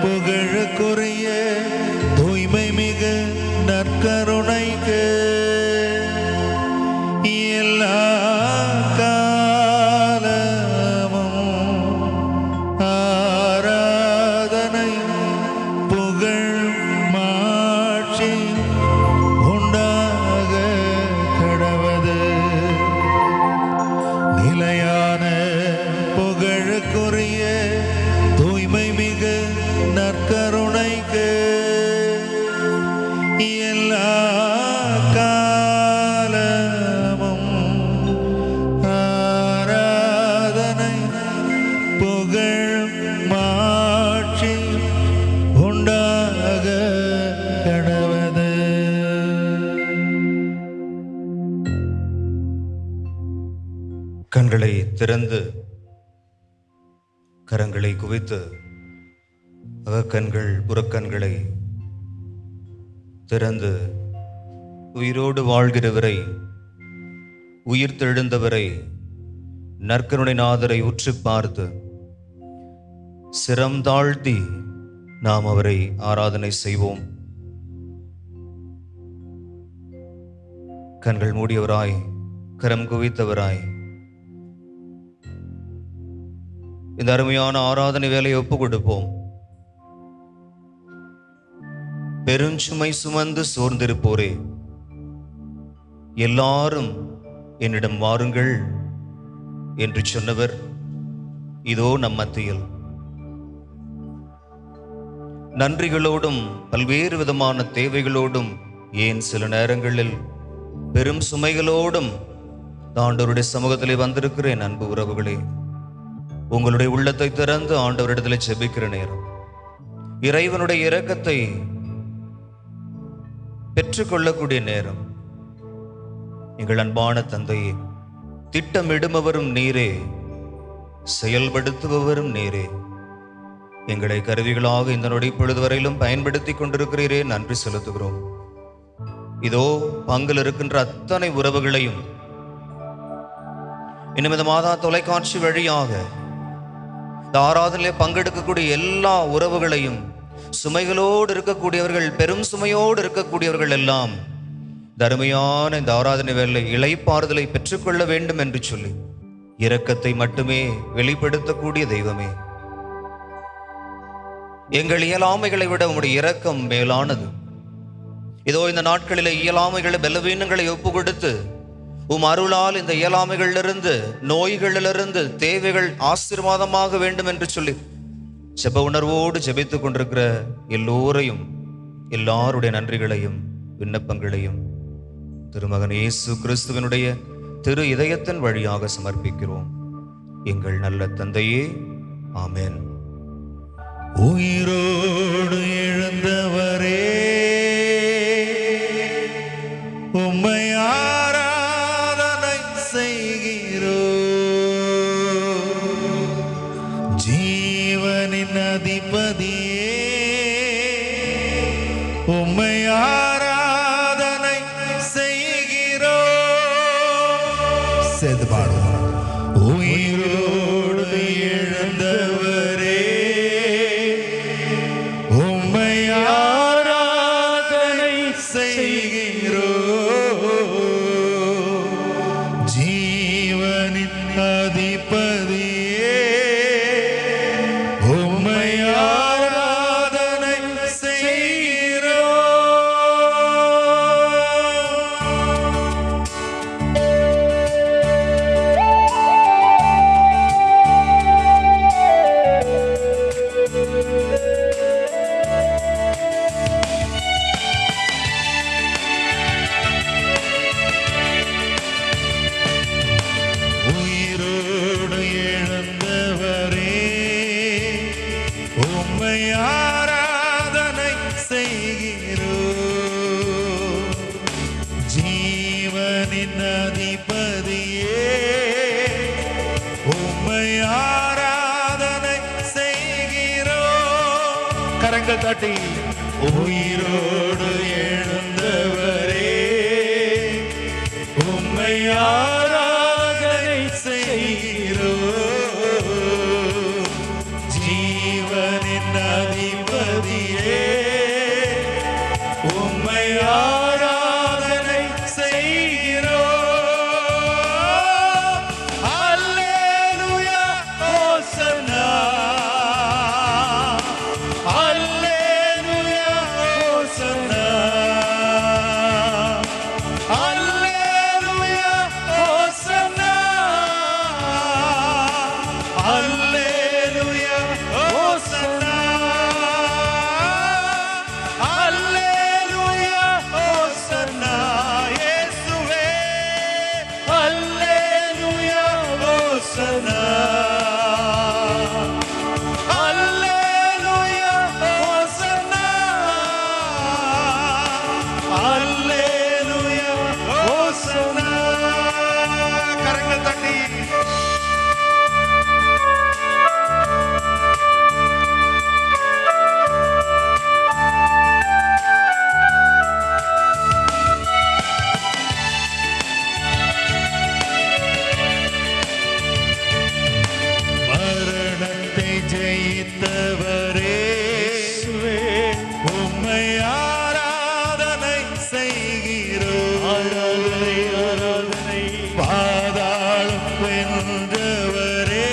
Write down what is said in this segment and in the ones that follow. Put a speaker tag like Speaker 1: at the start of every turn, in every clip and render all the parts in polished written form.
Speaker 1: புகழுக்குரிய தூய்மை மிகு நற்கருணைக்கு எல்லா காலமும் ஆராதனை புகழ் மாட்சி உண்டாக கடவது. நிலையான புகழுக்குரிய தூய்மை மிகு நற்கருணைக்கு எல்லா காலமும் ஆராதனை புகழ் மாட்சி உண்டாக கடவது.
Speaker 2: கண்களை திறந்து கரங்களை குவித்து அகக்கண்கள் புறக்கண்களை திறந்து உயிரோடு வாழ்கிறவரை, உயிர் தெழுந்தவரை, நற்கருணை நாதரை உற்று பார்த்து சிரம் தாழ்த்தி நாம் அவரை ஆராதனை செய்வோம். கண்கள் மூடியவராய், கரம் குவித்தவராய் இந்த அருமையான ஆராதனை வேலையை ஒப்பு கொடுப்போம். பெருஞ்சுமை சுமந்து சோர்ந்திருப்போரே, எல்லாரும் என்னிடம் வாருங்கள் என்று சொன்னவர் இதோ நம் மத்தியில். நன்றிகளோடும் பல்வேறு விதமான தேவைகளோடும், ஏன் சில நேரங்களில் பெரும் சுமைகளோடும் ஆண்டவருடைய சமூகத்திலே வந்திருக்கிறேன். அன்பு உறவுகளே, உங்களுடைய உள்ளத்தை திறந்து ஆண்டவரிடத்தில் ஜெபிக்கிற நேரம், இறைவனுடைய இரக்கத்தை பெற்றுக்கொள்ளக்கூடிய நேரம். எங்கள் அன்பான தந்தையே, திட்டமிடுபவரும் நீரே, செயல்படுத்துபவரும் நீரே. எங்களை கருவிகளாக இந்த நொடி பொழுது வரையிலும் பயன்படுத்தி கொண்டிருக்கிறீரே, நன்றி செலுத்துகிறோம். இதோ பங்கில் இருக்கின்ற அத்தனை உறவுகளையும், இன்னும் இந்த மாதா தொலைக்காட்சி வழியாக இந்த ஆராதனையிலே பங்கெடுக்கக்கூடிய எல்லா உறவுகளையும், சுமைகளோடு இருக்கக்கூடியவர்கள், பெரும் சுமையோடு இருக்கக்கூடியவர்கள் எல்லாம் தருமையான இந்த ஆராதனை வேலை இளைப்பாறுதலை பெற்றுக்கொள்ள வேண்டும் என்று சொல்லி, இரக்கத்தை மட்டுமே வெளிப்படுத்தக்கூடிய தெய்வமே, எங்கள் இயலாமைகளை விட உம்முடைய இரக்கம் மேலானது. இதோ இந்த நாட்களிலே இயலாமைகளை, பலவீனங்களை ஒப்பு கொடுத்து உம் அருளால் இந்த இயலாமைகளிலிருந்து, நோய்களிலிருந்து, தேவைகள் ஆசீர்வாதமாக வேண்டும் என்று சொல்லி ஜெப உணர்வோடு ஜெபித்துக் கொண்டிருக்கிற எல்லோரையும், எல்லாருடைய நன்றிகளையும் விண்ணப்பங்களையும் திருமகன் இயேசு கிறிஸ்துவினுடைய திரு இதயத்தின் வழியாக சமர்ப்பிக்கிறோம். எங்கள் நல்ல தந்தையே, ஆமென்.
Speaker 1: உயிரோடு எழுந்தவரே, உம்மை ஆராதனை செய்கிறோம். ஜீவனின் அதிபதியே, உம்மை ஆராதனை செய்கிறோம். சேர்ந்து பாடுவோம். உயிரோடு எழுந்தவரே, உம்மை ஆராதனை செய்கிறோம். ஜீவனின் அதிபதியே, உம்மை ஆராதனை செய்கிறோம். உயிரோடு எழுந்தவரே, உம்மை ஆராதனை செய்கிறோம். ஜீவனின் அதிபதியே, உம்மை ஆராதனை செய்கிறோம். கரங்கள் தட்டி. உயிரோடு எழுந்தவரே, உம்மை ஆராதனை செய்கிறோம். ஜீவனின் என் அதிபதியே உம்மை ஆராதனை செய்கிறோம். அல்லேலூயா ஹோசன்னா, அல்லேலூயா ஹோசன்னா, அல்லேலூயா ஹோசன்னா, அல்லேலூயா ஹோசன்னா, அல்லேலூயா ஹோசன்னா. இயேசுவே அல்லேலூயா ஹோசன்னா, அல்லேலூயா ஹோசன்னா, அல்லேலூயா ஹோசன்னா. கரங்கள் தட்டி மரணத்தை ஜெயித்தவரே உம்மை ஆராதனை செய்கிறோம். ஆராதனை ஆராதனை. பாதாளம் வென்றவரே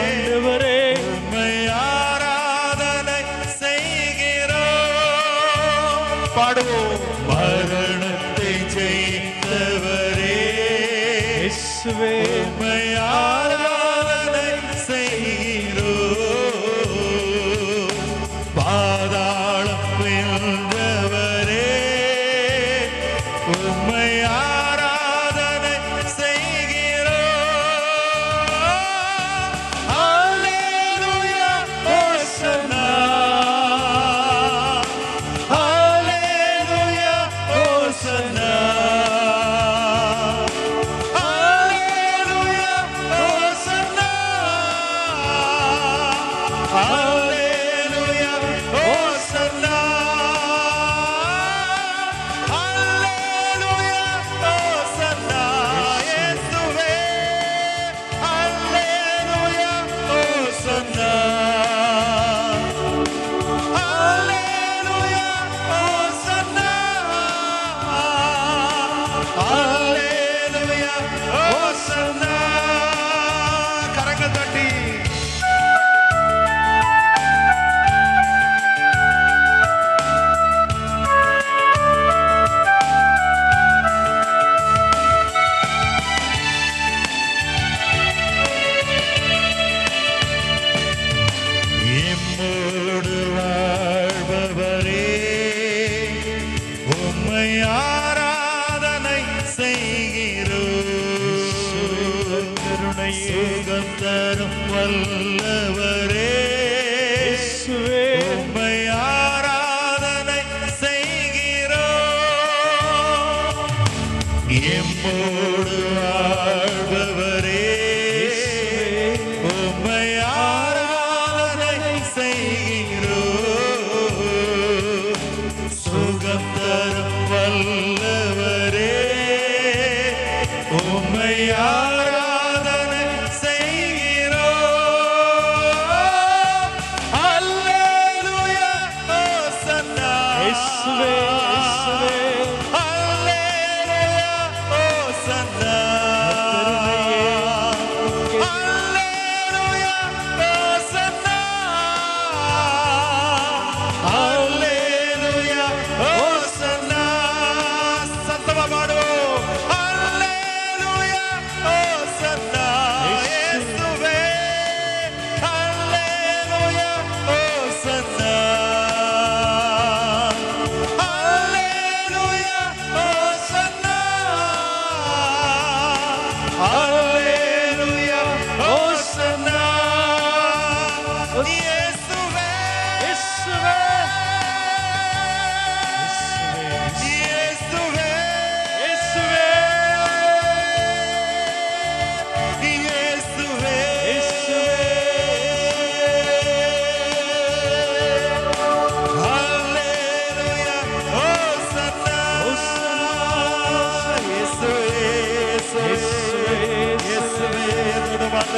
Speaker 1: ஆண்டவரே உம்மை ஆராதனை செய்கிறோம். பாடுவோம். மரணத்தை ஜெயித்தவரே இயேசுவே உம்மை ஆராதனை செய்கிறோம். பாதாளம் வென்றவரே உம்மை ஆராதனை செய்கிறோம். அல்லேலூயா ஹோசன்னா, அல்லேலூயா ஹோசன்னா, அல்லேலூயா ஹோசன்னா, அல்லேலூயா ஹோசன்னா, அல்லேலூயா ஹோசன்னா. இயேசுவே அல்லேலூயா ஹோசன்னா, அல்லேலூயா ஹோசன்னா, அல்லேலூயா ஹோசன்னா. கரங்கள் தட்டி எம்மோடு வாழ்பவரே உம்மை ஆராதனை செய்கிறோம். சுகம் தரும் வல்லவரே உம்மை ஆராதனை செய்கிறோம். எம்மோடு வாழ்பவரே உம்மை ஆராதனை செய்கிறோம். சுகம் தரும் வல்லவரே உம்மை ஆராதனை செய்கிறோம். அல்லேலூயா ஹோசன்னா, இயேசுவே அல்லேலூயா ஹோசன்னா, அல்லேலூயா ஹோசன்னா, அல்லேலூயா ஹோசன்னா. சத்தமா பாடுவோம். அல்லேலூயா ஹோசன்னா. இயேசுவே அல்லேலூயா ஹோசன்னா, அல்லேலூயா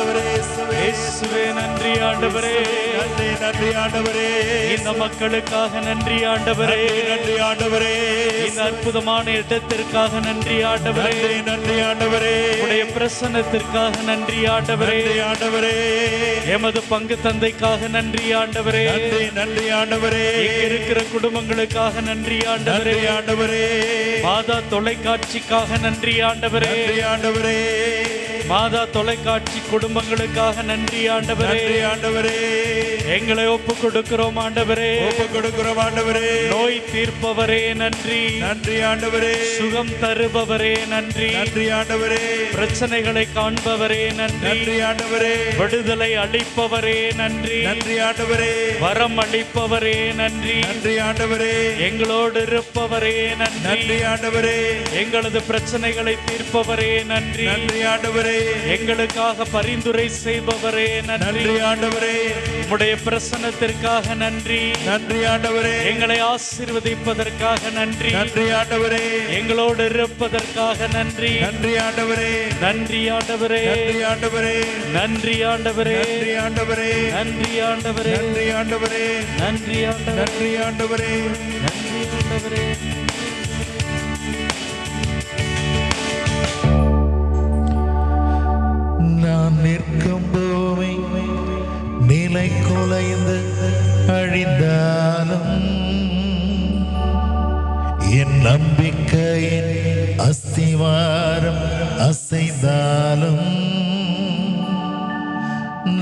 Speaker 1: ஆண்டவரே,
Speaker 3: இயேசுவே நன்றி ஆண்டவரே,
Speaker 1: நன்றி நன்றி ஆண்டவரே,
Speaker 3: இந்த மக்களுக்காக நன்றி ஆண்டவரே,
Speaker 1: நன்றி ஆண்டவரே,
Speaker 3: இந்த அற்புதமான இடத்திற்காக நன்றி ஆண்டவரே,
Speaker 1: நன்றி ஆண்டவரே,
Speaker 3: உடைய பிரசன்னத்திற்காக நன்றி ஆண்டவரே,
Speaker 1: ஆண்டவரே,
Speaker 3: எமது பங்கு தந்தைக்காக நன்றி ஆண்டவரே,
Speaker 1: நன்றி ஆண்டவரே,
Speaker 3: இங்க இருக்கிற குடும்பங்களுக்காக நன்றி ஆண்டவரே,
Speaker 1: ஆண்டவரே,
Speaker 3: மாதா தொலைக்காட்சிக்காக நன்றி ஆண்டவரே,
Speaker 1: ஆண்டவரே,
Speaker 3: மாதா தொலைக்காட்சி குடும்பங்களுக்காக நன்றி ஆண்டவரே,
Speaker 1: ஆண்டவரே,
Speaker 3: எங்களை ஒப்பு கொடுக்கிறோம் ஆண்டவரே,
Speaker 1: ஒப்பு கொடுக்கிறோம் ஆண்டவரே,
Speaker 3: நோய் தீர்ப்பவரே நன்றி,
Speaker 1: நன்றி ஆண்டவரே,
Speaker 3: சுகம் தருபவரே நன்றி,
Speaker 1: நன்றி ஆண்டவரே,
Speaker 3: பிரச்சனைகளை காண்பவரே நன்றி
Speaker 1: ஆண்டவரே,
Speaker 3: விடுதலை அளிப்பவரே நன்றி,
Speaker 1: நன்றி ஆண்டவரே,
Speaker 3: வரம் அளிப்பவரே நன்றி,
Speaker 1: நன்றி ஆண்டவரே,
Speaker 3: எங்களோடு இருப்பவரே நன்றி
Speaker 1: ஆண்டவரே,
Speaker 3: எங்களது பிரச்சனைகளை தீர்ப்பவரே நன்றி,
Speaker 1: நன்றி ஆண்டவரே,
Speaker 3: எங்களுக்காக பரிந்துரை செய்பவரே நன்றி
Speaker 1: ஆண்டவரே,
Speaker 3: உம்முடைய பிரசன்னத்திற்காக நன்றி,
Speaker 1: நன்றி ஆண்டவரே,
Speaker 3: எங்களை ஆசீர்வதிப்பதற்காக நன்றி,
Speaker 1: ஆண்டவரே,
Speaker 3: எங்களோடு இருப்பதற்காக நன்றி,
Speaker 1: நன்றி ஆண்டவரே,
Speaker 3: நன்றி ஆண்டவரே,
Speaker 1: ஆண்டவரே,
Speaker 3: நன்றி ஆண்டவரே,
Speaker 1: ஆண்டவரே,
Speaker 3: நன்றி ஆண்டவரே,
Speaker 1: நன்றி ஆண்டவரே,
Speaker 3: நன்றி ஆண்டவரே,
Speaker 1: ஆண்டவரே,
Speaker 3: நன்றி ஆண்டவரே.
Speaker 4: நான் நிற்கும் பூமி நிலை குலைந்து அழிந்தாலும் என் நம்பிக்கையின் அஸ்திவாரம் அசைந்தாலும்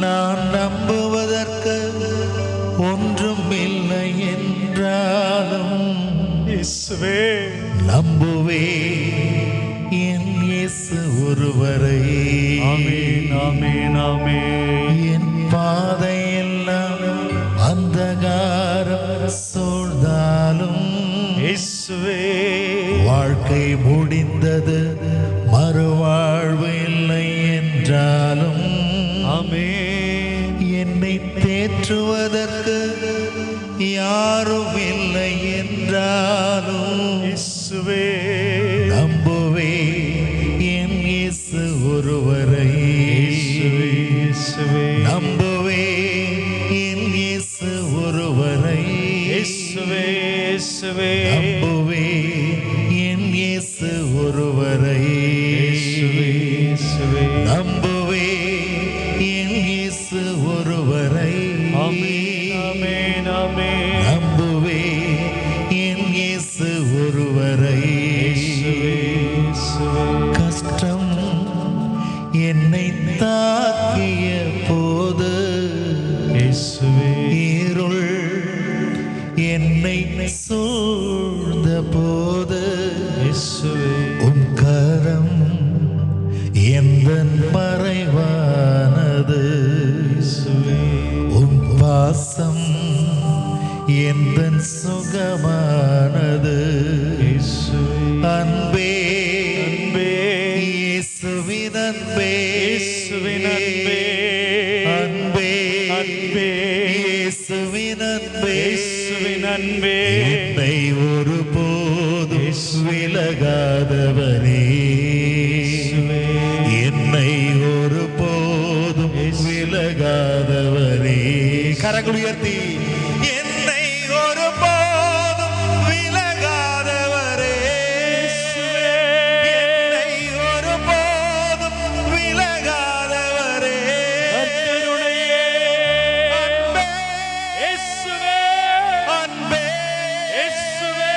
Speaker 4: நான் நம்புவதற்கு ஒன்றும் இல்லை என்றாலும் நம்புவே என் இயேசு ஒருவரை.
Speaker 3: ஆமென், ஆமென், ஆமென்.
Speaker 4: என் பாதையெல்லாம் அந்தகாரம் சூழ்ந்தாலும்
Speaker 3: இயேசுவே,
Speaker 4: வாழ்க்கை முடிந்தது மறுவாழ்வு இல்லை என்றாலும்
Speaker 3: ஆமென்,
Speaker 4: என்னை தேற்றுவதற்கு யாரும் இல்லை என்றாலும்
Speaker 3: இயேசுவே,
Speaker 4: நம்புவே என் இயேசு ஒருவரை.
Speaker 3: இயேசுவே,
Speaker 4: நம்புவே என் இயேசு ஒருவரை.
Speaker 3: இயேசுவே, இயேசுவே,
Speaker 4: நம்புவே என் இயேசு ஒருவரை.
Speaker 3: இயேசுவே,
Speaker 4: நம்புவே என் இயேசு ஒருவரை.
Speaker 3: ஆமென், ஆமென், ஆமென்.
Speaker 4: நம்புவே என் இயேசு ஒருவரை.
Speaker 3: இயேசுவே, இயேசுவே,
Speaker 4: கஷ்டம் என்னை தாக்கிய போது,
Speaker 3: இயேசுவே,
Speaker 4: இருள் என்னை சூழ்ந்த போது,
Speaker 3: இயேசுவே,
Speaker 4: உம் கரம் எந்தன் மறைவானது. உம் பாசம் எந்தன் சுகமானது. அன்பே,
Speaker 3: அன்பே,
Speaker 4: இயேசுவின் அன்பே,
Speaker 3: இயேசுவின் அன்பே,
Speaker 4: அன்பே,
Speaker 3: அன்பே,
Speaker 4: இயேசுவின் அன்பே,
Speaker 3: இயேசுவின் அன்பே,
Speaker 4: என்னை ஒருபோதும் விலகாதவரே, என்னை ஒருபோதும் விலகாதவரே. கரங்கள் உயர்த்தி, என்னை ஒருபோதும் விலகாதவரே, என்னை ஒருபோதும் விலகாதவரே.
Speaker 3: கர்த்தருடைய
Speaker 4: அன்பே,
Speaker 3: இயேசுவே,
Speaker 4: அன்பே,
Speaker 3: இயேசுவே,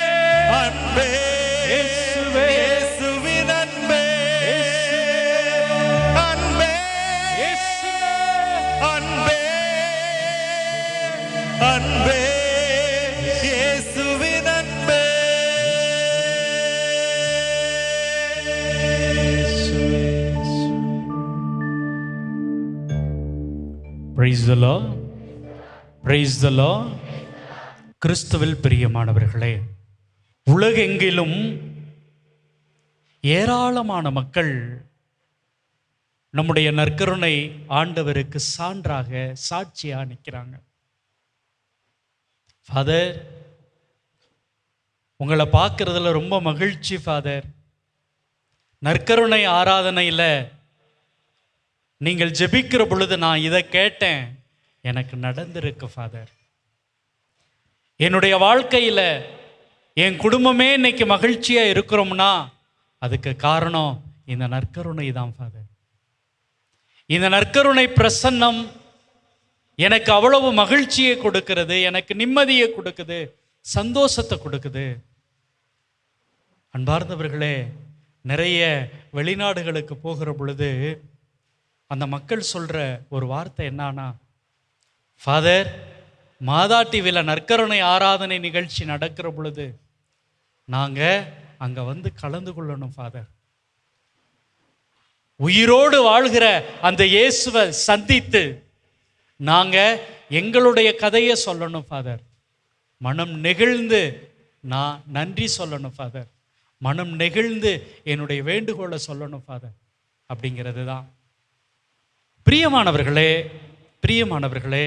Speaker 4: அன்பே,
Speaker 3: இயேசுவே,
Speaker 4: இயேசுவின் அன்பே, அன்பே,
Speaker 3: இயேசுவே,
Speaker 4: அன்பே, அன்பே, இயேசுவின் அன்பே.
Speaker 3: Praise the Lord. Praise the Lord. கிறிஸ்துவில் பிரியமானவர்களே, உலகெங்கிலும் ஏராளமான மக்கள் நம்முடைய நற்கருணை ஆண்டவருக்கு சான்றாக சாட்சியா நிற்கிறாங்க. ஃபாதர், உங்களை பார்க்கறதுல ரொம்ப மகிழ்ச்சி ஃபாதர். நற்கருணை ஆராதனையில் நீங்கள் ஜெபிக்கிற பொழுது நான் இதை கேட்டேன், எனக்கு நடந்திருக்கு ஃபாதர். என்னுடைய வாழ்க்கையில் என் குடும்பமே இன்னைக்கு மகிழ்ச்சியாக இருக்கிறோம்னா அதுக்கு காரணம் இந்த நற்கருணை தான் ஃபாதர். இந்த நற்கருணை பிரசன்னம் எனக்கு அவ்வளவு மகிழ்ச்சியை கொடுக்கிறது, எனக்கு நிம்மதியை கொடுக்குது, சந்தோஷத்தை கொடுக்குது. அன்பார்ந்தவர்களே, நிறைய வெளிநாடுகளுக்கு போகிற பொழுது அந்த மக்கள் சொல்கிற ஒரு வார்த்தை என்னன்னா, ஃபாதர், மாதா டிவியில் நற்கருணை ஆராதனை நிகழ்ச்சி நடக்கிற பொழுது நாங்கள் அங்கே வந்து கலந்து கொள்ளணும் ஃபாதர். உயிரோடு வாழ்கிற அந்த இயேசுவை சந்தித்து நாங்கள் எங்களுடைய கதையை சொல்லணும் ஃபாதர். மனம் நெகிழ்ந்து நான் நன்றி சொல்லணும் ஃபாதர். மனம் நெகிழ்ந்து என்னுடைய வேண்டுகோளை சொல்லணும் ஃபாதர். அப்படிங்கிறது தான். பிரியமானவர்களே, பிரியமானவர்களே,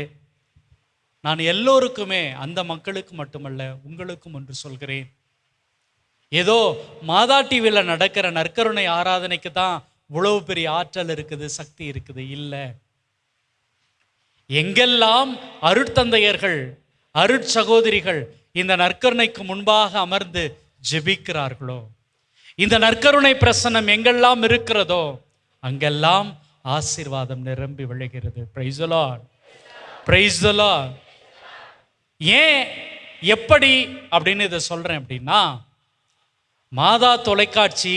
Speaker 3: நான் எல்லோருக்குமே, அந்த மக்களுக்கு மட்டுமல்ல உங்களுக்கும் ஒன்று சொல்கிறேன். ஏதோ மாதா டிவியில் நடக்கிற நற்கருணை ஆராதனைக்கு தான் இவ்வளவு பெரிய ஆற்றல் இருக்குது, சக்தி இருக்குது. இல்லை, எங்கெல்லாம் அருட்தந்தையர்கள், அருட்சகோதரிகள் இந்த நற்கருணைக்கு முன்பாக அமர்ந்து ஜெபிக்கிறார்களோ, இந்த நற்கருணை பிரசன்னம் எங்கெல்லாம் இருக்கிறதோ அங்கெல்லாம் ஆசீர்வாதம் நிரம்பி விழுகிறது. Praise the Lord, praise the Lord. ஏன், எப்படி அப்படின்னு இதை சொல்றேன் அப்படின்னா, மாதா தொலைக்காட்சி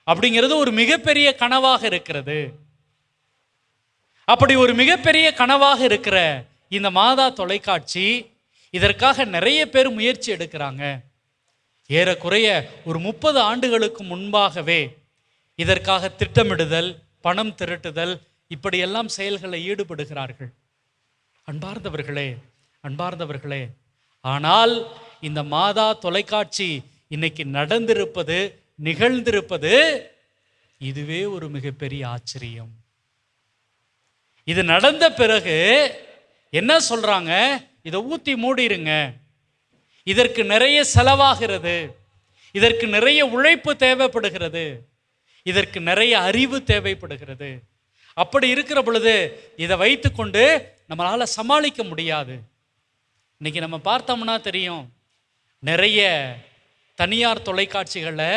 Speaker 3: அப்படிங்கிறது ஒரு மிகப்பெரிய கனவாக இருக்கிறது. அப்படி ஒரு மிகப்பெரிய கனவாக இருக்கிற இந்த மாதா தொலைக்காட்சி, இதற்காக நிறைய பேர் முயற்சி எடுக்கிறாங்க. ஏறக்குறைய ஒரு 30 ஆண்டுகளுக்கு முன்பாகவே இதற்காக திட்டமிடுதல், பணம் திரட்டுதல், இப்படியெல்லாம் செயல்களில் ஈடுபடுகிறார்கள். அன்பார்ந்தவர்களே, அன்பார்ந்தவர்களே, ஆனால் இந்த மாதா தொலைக்காட்சி இன்னைக்கு நடந்திருப்பது, நிகழ்ந்திருப்பது, இதுவே ஒரு மிகப்பெரிய ஆச்சரியம். இது நடந்த பிறகு என்ன சொல்றாங்க? இதை ஊத்தி மூடிருங்க, இதற்கு நிறைய செலவாகிறது, இதற்கு நிறைய உழைப்பு தேவைப்படுகிறது, இதற்கு நிறைய அறிவு தேவைப்படுகிறது. அப்படி இருக்கிற பொழுது இதை வைத்துக்கொண்டு நம்மளால சமாளிக்க முடியாது. இன்னைக்கு நம்ம பார்த்தோம்னா தெரியும், நிறைய தனியார் தொலைக்காட்சிகளில்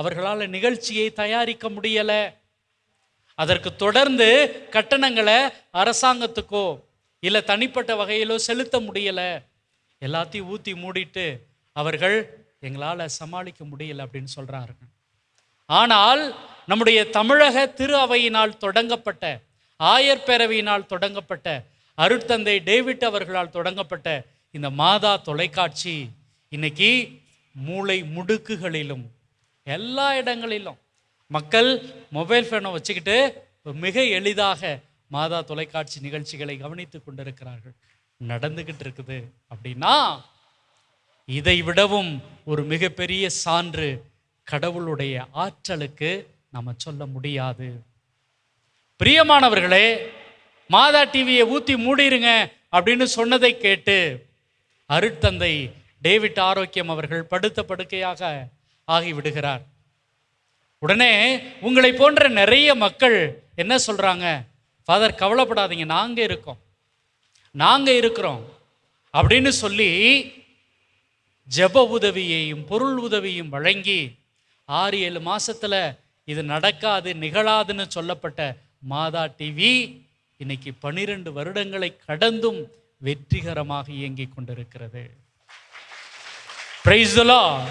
Speaker 3: அவர்களால் நிகழ்ச்சியை தயாரிக்க முடியலை. அதற்கு தொடர்ந்து கட்டணங்களை அரசாங்கத்துக்கோ இல்லை தனிப்பட்ட வகையிலோ செலுத்த முடியலை. எல்லாத்தையும் ஊற்றி மூடிட்டு அவர்கள் எங்களால் சமாளிக்க முடியலை அப்படின்னு சொல்கிறார்கள். ஆனால் நம்முடைய தமிழக திரு அவையினால் தொடங்கப்பட்ட, ஆயர் பேரவையினால் தொடங்கப்பட்ட, அருட்தந்தை டேவிட் அவர்களால் தொடங்கப்பட்ட இந்த மாதா தொலைக்காட்சி இன்னைக்கு மூளை முடுக்குகளிலும் எல்லா இடங்களிலும் மக்கள் மொபைல் ஃபோனை வச்சுக்கிட்டு மிக எளிதாக மாதா தொலைக்காட்சி நிகழ்ச்சிகளை கவனித்து கொண்டிருக்கிறார்கள். நடந்துக்கிட்டு இருக்குது அப்படின்னா இதை விடவும் ஒரு மிகப்பெரிய சான்று கடவுளுடைய ஆற்றலுக்கு நம்ம சொல்ல முடியாது. பிரியமானவர்களே, மாதா டிவியை ஊற்றி மூடிருங்க அப்படின்னு சொன்னதை கேட்டு அருட்தந்தை டேவிட் ஆரோக்கியம் அவர்கள் படுத்த படுக்கையாக ஆகிவிடுகிறார். உடனே உங்களை போன்ற நிறைய மக்கள் என்ன சொல்றாங்க? ஃபாதர், கவலைப்படாதீங்க, நாங்க இருக்கிறோம் அப்படின்னு சொல்லி ஜெப உதவியையும் பொருள் உதவியும் வழங்கி 6-7 மாசத்துல இது நடக்காது, நிகழாதுன்னு சொல்லப்பட்ட மாதா டிவி இன்னைக்கு 12 வருடங்களை கடந்தும் வெற்றிகரமாக இயங்கிக் கொண்டிருக்கிறது. Praise the Lord,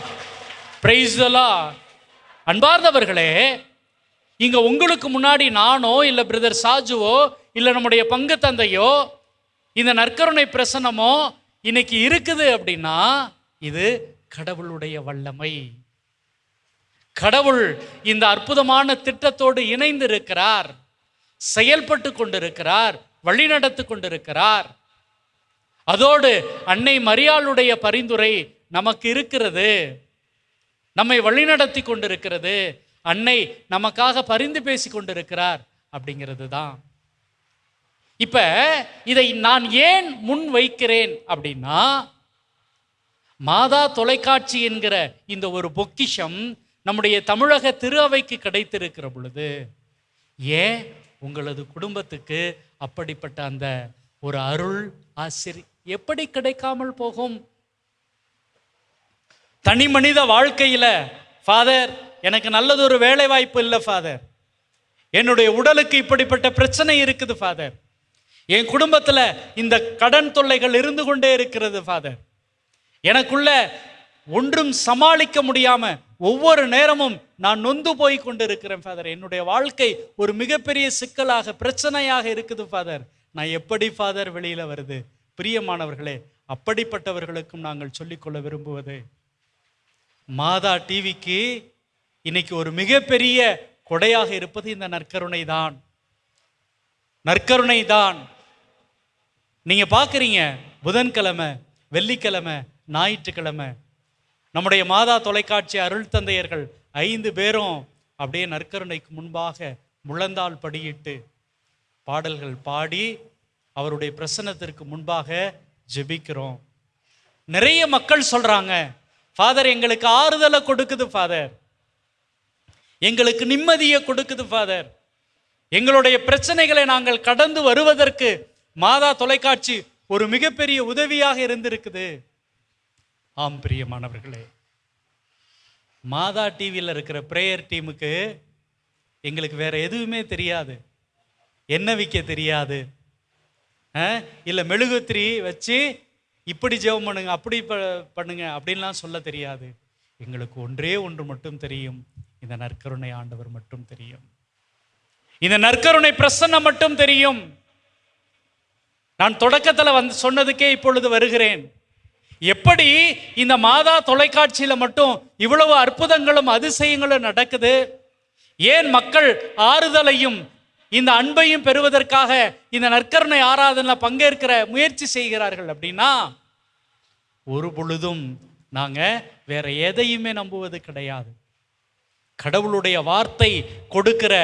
Speaker 3: praise the Lord. அன்பார்ந்தவர்களே, இங்க உங்களுக்கு முன்னாடி நானோ இல்லை பிரதர் சாஜுவோ இல்லை நம்முடைய பங்கு தந்தையோ இந்த நற்கருணை பிரசன்னமோ இன்னைக்கு இருக்குது அப்படின்னா இது கடவுளுடைய வல்லமை. கடவுள் இந்த அற்புதமான திட்டத்தோடு இணைந்து இருக்கிறார், செயல்பட்டு கொண்டிருக்கிறார், வழிநடத்தி கொண்டிருக்கிறார். அதோடு அன்னை மரியாளுடைய பரிந்துரை நமக்கு இருக்கிறது, நம்மை வழிநடத்தி கொண்டிருக்கிறது. அன்னை நமக்காக பரிந்து பேசி கொண்டிருக்கிறார் அப்படிங்கிறது தான். இப்ப இதை நான் ஏன் முன் வைக்கிறேன் அப்படின்னா, மாதா தொலைக்காட்சி என்கிற இந்த ஒரு பொக்கிஷம் நம்முடைய தமிழக திரு அவைக்கு கிடைத்திருக்கிற பொழுது ஏன் உங்களது குடும்பத்துக்கு அப்படிப்பட்ட அந்த ஒரு அருள் ஆசிர் எப்படி கிடைக்காமல் போகும்? தனி மனித வாழ்க்கையில, ஃபாதர் எனக்கு நல்லதொரு வேலை வாய்ப்பு இல்லை ஃபாதர், என்னுடைய உடலுக்கு இப்படிப்பட்ட பிரச்சனை இருக்குது ஃபாதர், என் குடும்பத்தில் இந்த கடன் தொல்லைகள் இருந்து கொண்டே இருக்கிறது ஃபாதர், எனக்குள்ள ஒன்றும் சமாளிக்க முடியாம ஒவ்வொரு நேரமும் நான் நொந்து போய் கொண்டு இருக்கிறேன் ஃபாதர், என்னுடைய வாழ்க்கை ஒரு மிகப்பெரிய சிக்கலாக பிரச்சனையாக இருக்குது ஃபாதர், நான் எப்படி ஃபாதர் வெளியில வருது? பிரியமானவர்களே, அப்படிப்பட்டவர்களுக்கும் நாங்கள் சொல்லிக்கொள்ள விரும்புவது, மாதா டிவிக்கு இன்னைக்கு ஒரு மிகப்பெரிய கொடையாக இருப்பது இந்த நற்கருணை தான். நற்கருணை தான். நீங்க பார்க்குறீங்க, புதன்கிழமை, வெள்ளிக்கிழமை, ஞாயிற்றுக்கிழமை நம்முடைய மாதா தொலைக்காட்சி அருள் தந்தையர்கள் 5 பேரும் அப்படியே நற்கருணைக்கு முன்பாக முழந்தாள் படியிட்டு பாடல்கள் பாடி அவருடைய பிரசன்னத்திற்கு முன்பாக ஜெபிக்கிறோம். நிறைய மக்கள் சொல்றாங்க, ஃபாதர் எங்களுக்கு ஆறுதலை கொடுக்குது ஃபாதர், எங்களுக்கு நிம்மதியை கொடுக்குது ஃபாதர், எங்களுடைய பிரச்சனைகளை நாங்கள் கடந்து வருவதற்கு மாதா தொலைக்காட்சி ஒரு மிகப்பெரிய உதவியாக இருந்திருக்குது. ஆம் பிரியமானவர்களே, மாதா டிவியில் இருக்கிற பிரேயர் டீமுக்கு எங்களுக்கு வேற எதுவுமே தெரியாது, எண்ணெய் விற்க தெரியாது, இல்லை மெழுகுத்திரி வச்சு இப்படி ஜெபம் பண்ணுங்க அப்படி பண்ணுங்க அப்படின்லாம் சொல்ல தெரியாது. எங்களுக்கு ஒன்றே ஒன்று மட்டும் தெரியும், இந்த நற்கருணை ஆண்டவர் மட்டும் தெரியும், இந்த நற்கருணை பிரசன்னம் மட்டும் தெரியும். நான் தொடக்கத்தில் சொன்னதுக்கே இப்பொழுது வருகிறேன். எப்படி இந்த மாதா தொலைக்காட்சியில மட்டும் இவ்வளவு அற்புதங்களும் அதிசயங்களும் நடக்குது? ஏன் மக்கள் ஆறுதலையும் இந்த அன்பையும் பெறுவதற்காக இந்த நற்கருணை ஆராதனையில் பங்கேற்கிற முயற்சி செய்கிறார்கள் அப்படின்னா, ஒரு பொழுதும் நாங்க வேற எதையுமே நம்புவது கிடையாது. கடவுளுடைய வார்த்தை கொடுக்கிற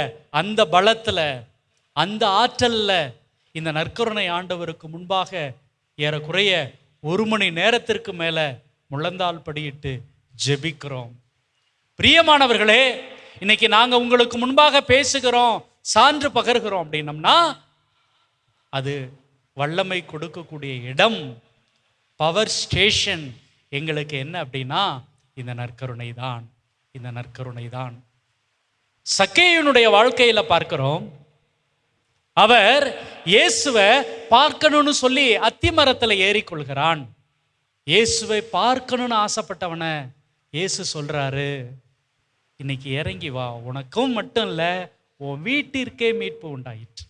Speaker 3: அந்த பலத்துல, அந்த ஆற்றல்ல இந்த நற்கருணை ஆண்டவருக்கு முன்பாக ஏறக்குறைய 1 மணி நேரத்திற்கு மேல முழந்தாள் படியிட்டு ஜெபிக்கிறோம். பிரியமானவர்களே, இன்னைக்கு நாங்க உங்களுக்கு முன்பாக பேசுகிறோம், சான்று பகர்கிறோம் அப்படின்னம்னா, அது வல்லமை கொடுக்கக்கூடிய இடம், பவர் ஸ்டேஷன் எங்களுக்கு என்ன அப்படின்னா இந்த நற்கருணை தான், இந்த நற்கருணை தான். சக்கேயுனுடைய வாழ்க்கையில பார்க்கிறோம், அவர் இயேசுவை பார்க்கணும்னு சொல்லி அத்திமரத்தில் ஏறிக்கொள்கிறான். இயேசுவை பார்க்கணும்னு ஆசைப்பட்டவனை இயேசு சொல்றாரு, இன்னைக்கு இறங்கி வா, உனக்கும் மட்டும் இல்லை உன் வீட்டிற்கே மீட்பு உண்டாயிற்று,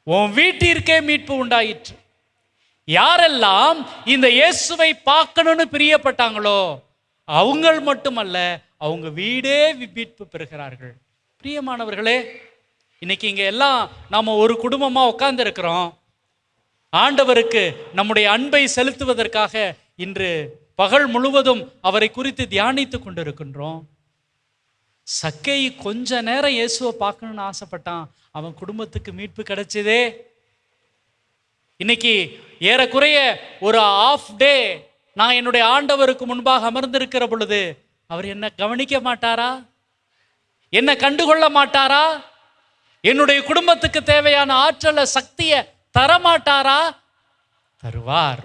Speaker 3: உன் வீட்டிற்கே மீட்பு உண்டாயிற்று. யாரெல்லாம் இந்த இயேசுவை பார்க்கணும்னு பிரியப்பட்டாங்களோ அவங்க மட்டுமல்ல, அவங்க வீடே மீட்பு பெறுகிறார்கள். பிரியமானவர்களே, இன்னைக்கு இங்க எல்லாம் நாம ஒரு குடும்பமா உட்கார்ந்து இருக்கிறோம். ஆண்டவருக்கு நம்முடைய அன்பை செலுத்துவதற்காக இன்று பகல் முழுவதும் அவரை குறித்து தியானித்து கொண்டிருக்கின்றோம். சக்கேயு கொஞ்ச நேரம் இயேசுவை பார்க்கணும்னு ஆசைப்பட்டான், அவன் குடும்பத்துக்கு மீட்பு கிடைச்சதே. இன்னைக்கு ஏறக்குறைய ஒரு ½ டே நான் என்னுடைய ஆண்டவருக்கு முன்பாக அமர்ந்திருக்கிற பொழுது அவர் என்ன கவனிக்க மாட்டாரா? என்ன கண்டுகொள்ள மாட்டாரா? என்னுடைய குடும்பத்துக்கு தேவையான ஆற்றலை சக்தியை தரமாட்டாரா? தருவார்.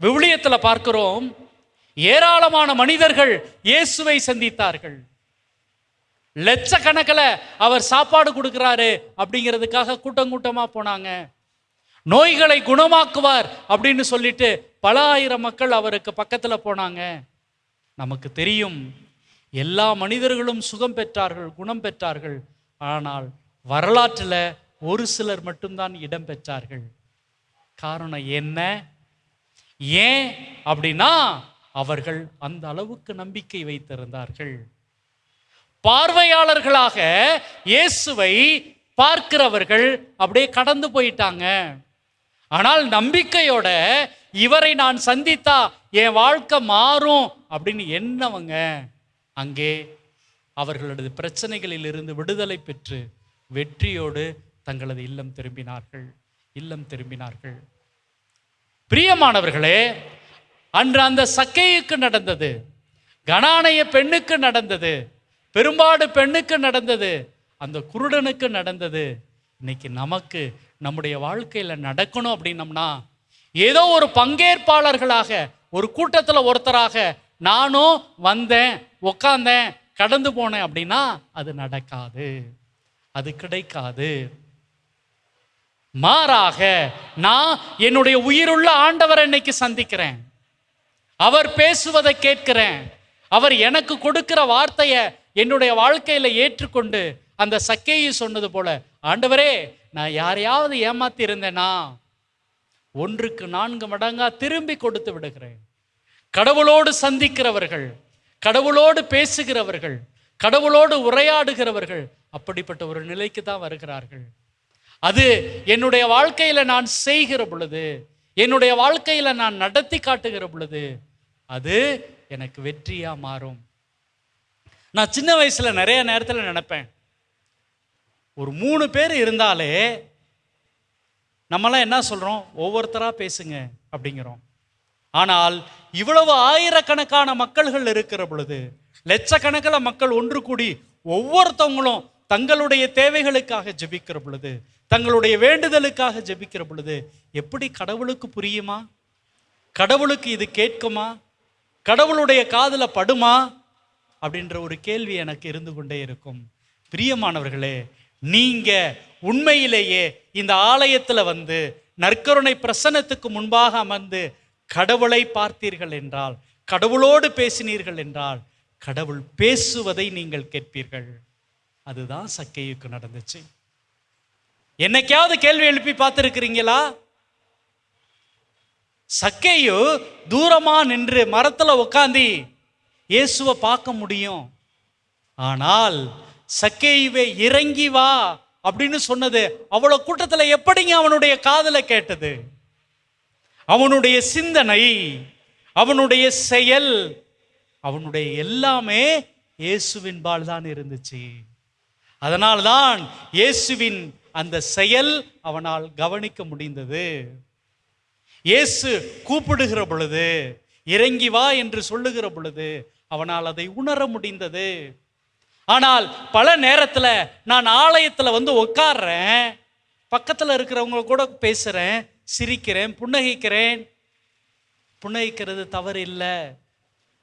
Speaker 3: விவிலியத்தில் பார்க்கிறோம், ஏராளமான மனிதர்கள் இயேசுவை சந்தித்தார்கள். லட்சக்கணக்கில் அவர் சாப்பாடு கொடுக்கிறாரு அப்படிங்கிறதுக்காக கூட்டம் கூட்டமா போனாங்க. நோய்களை குணமாக்குவார் அப்படின்னு சொல்லிட்டு பல ஆயிரம் மக்கள் அவருக்கு பக்கத்துல போனாங்க. நமக்கு தெரியும், எல்லா மனிதர்களும் சுகம் பெற்றார்கள், குணம் பெற்றார்கள். ஆனால் வரலாற்றில் ஒரு சிலர் மட்டும்தான் இடம் பெற்றார்கள். காரணம் என்ன? ஏன் அப்படின்னா, அவர்கள் அந்த அளவுக்கு நம்பிக்கை வைத்திருந்தார்கள். பார்வையாளர்களாக இயேசுவை பார்க்கிறவர்கள் அப்படியே கடந்து போயிட்டாங்க. ஆனால் நம்பிக்கையோட இவரை நான் சந்தித்தா என் வாழ்க்கை மாறும் அப்படின்னு எண்ணவங்க அங்கே அவர்களது பிரச்சனைகளில் இருந்து விடுதலை பெற்று வெற்றியோடு தங்களது இல்லம் திரும்பினார்கள். பிரியமானவர்களே, அன்று அந்த சக்கேயுக்கு நடந்தது, கனானைய பெண்ணுக்கு நடந்தது, பெரும்பாடு பெண்ணுக்கு நடந்தது, அந்த குருடனுக்கு நடந்தது. இன்னைக்கு நமக்கு நம்முடைய வாழ்க்கையில் நடக்கணும் அப்படின்னம்னா, ஏதோ ஒரு பங்கேற்பாளர்களாக, ஒரு கூட்டத்தில் ஒருத்தராக நானும் வந்தேன், உக்காந்தேன், கடந்து போனேன் அப்படின்னா அது நடக்காது, அது கிடைக்காது. மாறாக நான் என்னுடைய உயிருள்ள ஆண்டவரை இன்னைக்கு சந்திக்கிறேன், அவர் பேசுவதை கேட்கிறேன், அவர் எனக்கு கொடுக்கிற வார்த்தையை என்னுடைய வாழ்க்கையில ஏற்றுக்கொண்டு, அந்த சக்கேயு சொன்னது போல, ஆண்டவரே நான் யாரையாவது ஏமாத்தி இருந்தேனா 1க்கு 4 மடங்கா திரும்பி கொடுத்து விடுகிறேன். கடவுளோடு சந்திக்கிறவர்கள், கடவுளோடு பேசுகிறவர்கள், கடவுளோடு உரையாடுகிறவர்கள் அப்படிப்பட்ட ஒரு நிலைக்கு தான் வருகிறார்கள். அது என்னுடைய வாழ்க்கையில நான் செய்கிற பொழுது, என்னுடைய வாழ்க்கையில நான் நடத்தி காட்டுகிற பொழுது அது எனக்கு வெற்றியா மாறும். நான் சின்ன வயசுல நிறைய நேரத்தில் நினைப்பேன், ஒரு 3 பேர் இருந்தாலே நம்மளாம் என்ன சொல்றோம், ஒவ்வொருத்தரா பேசுங்க அப்படிங்கிறோம். ஆனால் இவ்வளவு ஆயிரக்கணக்கான மக்கள்கள் இருக்கிற பொழுது, லட்சக்கணக்கில் மக்கள் ஒன்று கூடி ஒவ்வொருத்தவங்களும் தங்களுடைய தேவைகளுக்காக ஜெபிக்கிற பொழுது, தங்களுடைய வேண்டுதலுக்காக ஜெபிக்கிற பொழுது எப்படி கடவுளுக்கு புரியுமா? கடவுளுக்கு இது கேட்குமா? கடவுளுடைய காதில் படுமா? அப்படின்ற ஒரு கேள்வி எனக்கு இருந்து கொண்டே இருக்கும். பிரியமானவர்களே, நீங்க உண்மையிலேயே இந்த ஆலயத்தில் வந்து நற்கருணை பிரசன்னத்துக்கு முன்பாக அமர்ந்து கடவுளை பார்த்தீர்கள் என்றால், கடவுளோடு பேசினீர்கள் என்றால், கடவுள் பேசுவதை நீங்கள் கேட்பீர்கள். அதுதான் சக்கேயுக்கு நடந்துச்சு. என்னைக்காவது கேள்வி எழுப்பி பார்த்திருக்கிறீங்களா? சக்கேயு தூரமா நின்று மரத்துல உட்காந்து இயேசுவை பார்க்க முடியும். ஆனால் சக்கேயுவே இறங்கி வா அப்படின்னு சொன்னது அவ்வளவு கூட்டத்துல எப்படிங்க அவனுடைய காதுல கேட்டது? அவனுடைய சிந்தனை, அவனுடைய செயல், அவனுடைய எல்லாமே இயேசுவின் பால் தான் இருந்துச்சு. அதனால்தான் இயேசுவின் அந்த செயல் அவனால் கவனிக்க முடிந்தது. இயேசு கூப்பிடுகிற பொழுது, இறங்கி வா என்று சொல்லுகிற பொழுது அவனால் அதை உணர முடிந்தது. ஆனால் பல நேரத்தில் நான் ஆலயத்தில் வந்து உட்கார்றேன், பக்கத்தில் இருக்கிறவங்க கூட பேசுகிறேன், சிரிக்கிறேன், புன்னகைக்கிறேன். புன்னகைக்கிறது தவறு இல்லை,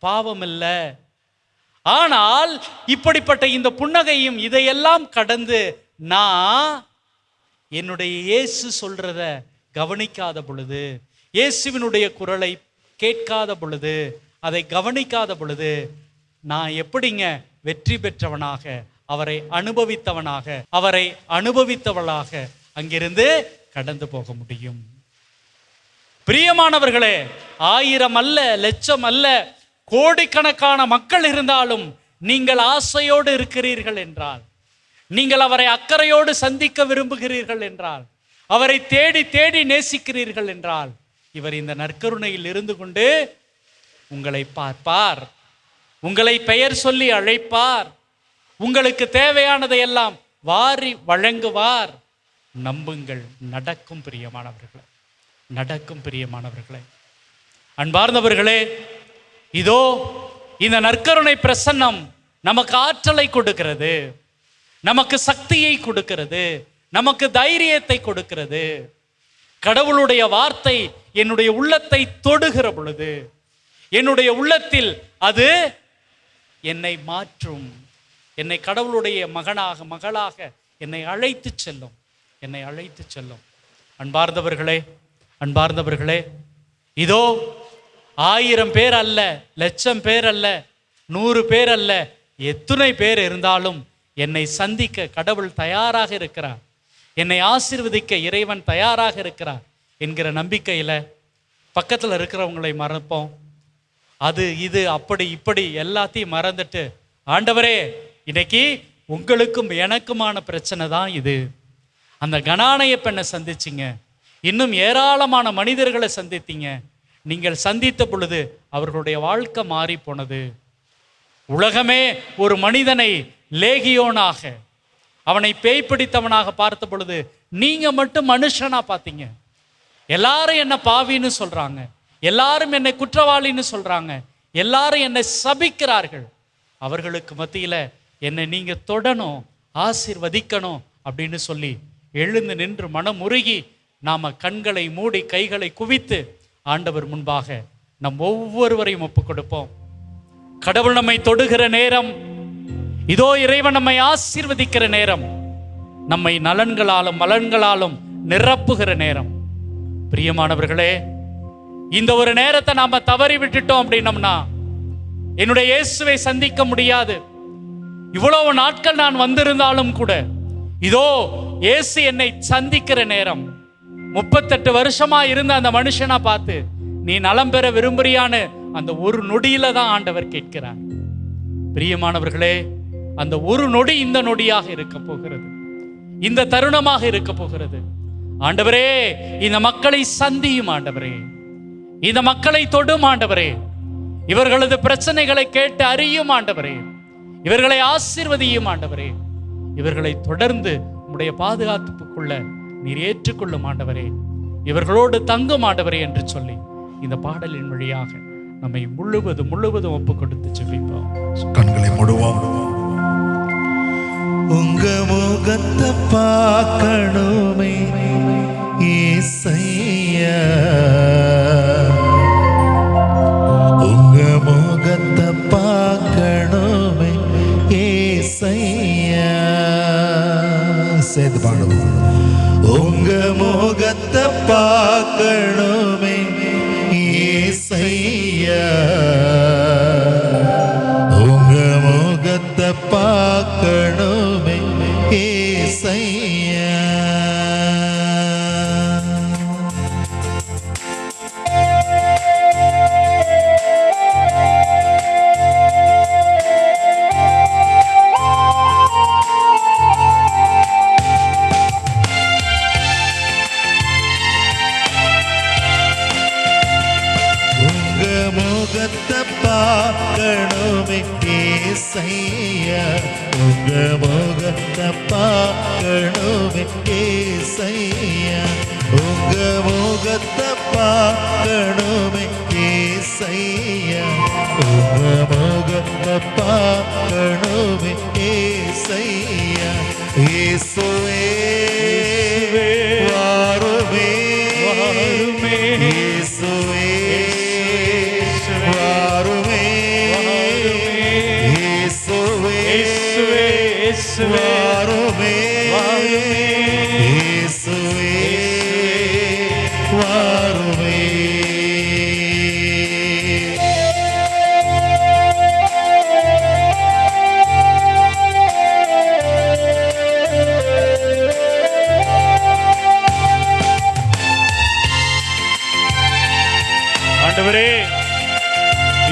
Speaker 3: பாவம் இல்லை. ஆனால் இப்படிப்பட்ட இந்த புன்னகையும் இதையெல்லாம் கடந்து நான் என்னுடைய இயேசு சொல்றத கவனிக்காத பொழுது, இயேசுவினுடைய குரலை கேட்காத பொழுது, அதை கவனிக்காத பொழுது நான் எப்படிங்க வெற்றி பெற்றவனாக, அவரை அனுபவித்தவனாக, அவரை அனுபவித்தவளாக அங்கிருந்து கடந்து போக முடியும்? பிரியமானவர்களே, 1000 அல்ல, லட்சம் அல்ல, கோடிக்கணக்கான மக்கள் இருந்தாலும் நீங்கள் ஆசையோடு இருக்கிறீர்கள் என்றால், நீங்கள் அவரை அக்கறையோடு சந்திக்க விரும்புகிறீர்கள் என்றால், அவரை தேடி தேடி நேசிக்கிறீர்கள் என்றால், இவர் இந்த நற்கருணையில் இருந்து கொண்டு உங்களை பார்ப்பார், உங்களை பெயர் சொல்லி அழைப்பார், உங்களுக்கு தேவையானதை எல்லாம் வாரி வழங்குவார். நம்புங்கள், நடக்கும் பிரியமானவர்களே, நடக்கும் பிரியமானவர்களே. அன்பார்ந்தவர்களே, இதோ இந்த நற்கருணை பிரசன்னம் நமக்கு ஆற்றலை கொடுக்கிறது, நமக்கு சக்தியை கொடுக்கிறது, நமக்கு தைரியத்தை கொடுக்கிறது. கடவுளுடைய வார்த்தை என்னுடைய உள்ளத்தை தொடுகிற பொழுது, என்னுடைய உள்ளத்தில் அது என்னை மாற்றும், என்னை கடவுளுடைய மகனாக மகளாக என்னை அழைத்து செல்லும், என்னை அழைத்து செல்லும். அன்பார்ந்தவர்களே, அன்பார்ந்தவர்களே, இதோ 1000 பேர் அல்ல, லட்சம் பேர் அல்ல, 100 பேர் அல்ல, எத்தனை பேர் இருந்தாலும் என்னை சந்திக்க கடவுள் தயாராக இருக்கிறார், என்னை ஆசீர்வதிக்க இறைவன் தயாராக இருக்கிறார் என்கிற நம்பிக்கையில் பக்கத்தில் இருக்கிறவங்களை மறப்போம். அது இது அப்படி இப்படி எல்லாத்தையும் மறந்துட்டு, ஆண்டவரே இன்னைக்கு உங்களுக்கும் எனக்குமான பிரச்சனை தான் இது. அந்த கனானைய பெண்ணை சந்திச்சிங்க, இன்னும் ஏராளமான மனிதர்களை சந்தித்தீங்க. நீங்கள் சந்தித்த பொழுது அவர்களுடைய வாழ்க்கை மாறி போனது. உலகமே ஒரு மனிதனை லேகியோனாக, அவனை பேய் பிடித்தவனாக பார்த்த பொழுது நீங்க மட்டும் மனுஷனா பார்த்தீங்க. எல்லாரும் என்ன பாவின்னு சொல்றாங்க, எல்லாரும் என்னை குற்றவாளின்னு சொல்றாங்க, எல்லாரும் என்னை சபிக்கிறார்கள். அவர்களுக்கு மத்தியில் என்னை நீங்கள் தொடணும், ஆசீர்வதிக்கணும் அப்படின்னு சொல்லி எழுந்து நின்று மனமுருகி நாம் கண்களை மூடி கைகளை குவித்து ஆண்டவர் முன்பாக நம் ஒவ்வொருவரையும் ஒப்புக் கொடுப்போம். கடவுள் நம்மை தொடுகிற நேரம் இதோ, இறைவன் நம்மை ஆசீர்வதிக்கிற நேரம், நம்மை நலன்களாலும் மலன்களாலும் நிரப்புகிற நேரம். பிரியமானவர்களே, இந்த ஒரு நேரத்தை நாம தவறி விட்டுட்டோம் அப்படின்னம்னா என்னுடைய இயேசுவை சந்திக்க முடியாது. இவ்வளவு நாட்கள் நான் வந்திருந்தாலும் கூட இதோ இயேசு என்னை சந்திக்கிற நேரம். 38 வருஷமா இருந்த அந்த மனுஷனை பார்த்து நீ நலம் பெற விரும்புறியான்னு அந்த ஒரு நொடியில தான் ஆண்டவர் கேட்கிறார். பிரியமானவர்களே, அந்த ஒரு நொடி இந்த நொடியாக இருக்க போகிறது, இந்த தருணமாக இருக்க போகிறது. ஆண்டவரே, இந்த மக்களை சந்தியும் ஆண்டவரே, இந்த மக்களை தொடும் ஆண்டவரே, இவர்களது பிரச்சனைகளை கேட்டு அறியும் ஆண்டவரே, இவர்களை ஆசீர்வதியும் ஆண்டவரே, இவர்களை தொடர்ந்து உம்முடைய பாதுகாப்புக்குள்ள நீர் ஏற்றுக்கொள்ளும் ஆண்டவரே, இவர்களோடு தங்கும் ஆண்டவரே என்று சொல்லி இந்த பாடலின் வழியாக நம்மை முழுவதும் ஒப்பு கொடுத்து ஜெபிப்போம்.
Speaker 4: கண்களை மூடுவோம். உங்க முகத்தை பார்க்கணுமே இயேசையா, உங்க முகத்தை பார்க்கணுமே இயேசையா. சேர்ந்து பாடுவோம். உங்க முகத்தை பார்க்கணுமே இயேசையா, உங்க முகத்தை பார்க்கணுமே இயேசையா. முகத்தை பார்க்கணுமே ஏசையா, உங்க முகத்தை பார்க்கணுமே ஏசையா, உங்க முகத்தை பார்க்கணுமே ஏசையா, உங்க முகத்தை பார்க்கணுமே ஏசையா. இயேசுவே வாருமே, இயேசுவே வாருமே, இயேசுவே வாருமே, இயேசுவே வாருமே.
Speaker 3: ஆண்டவரே,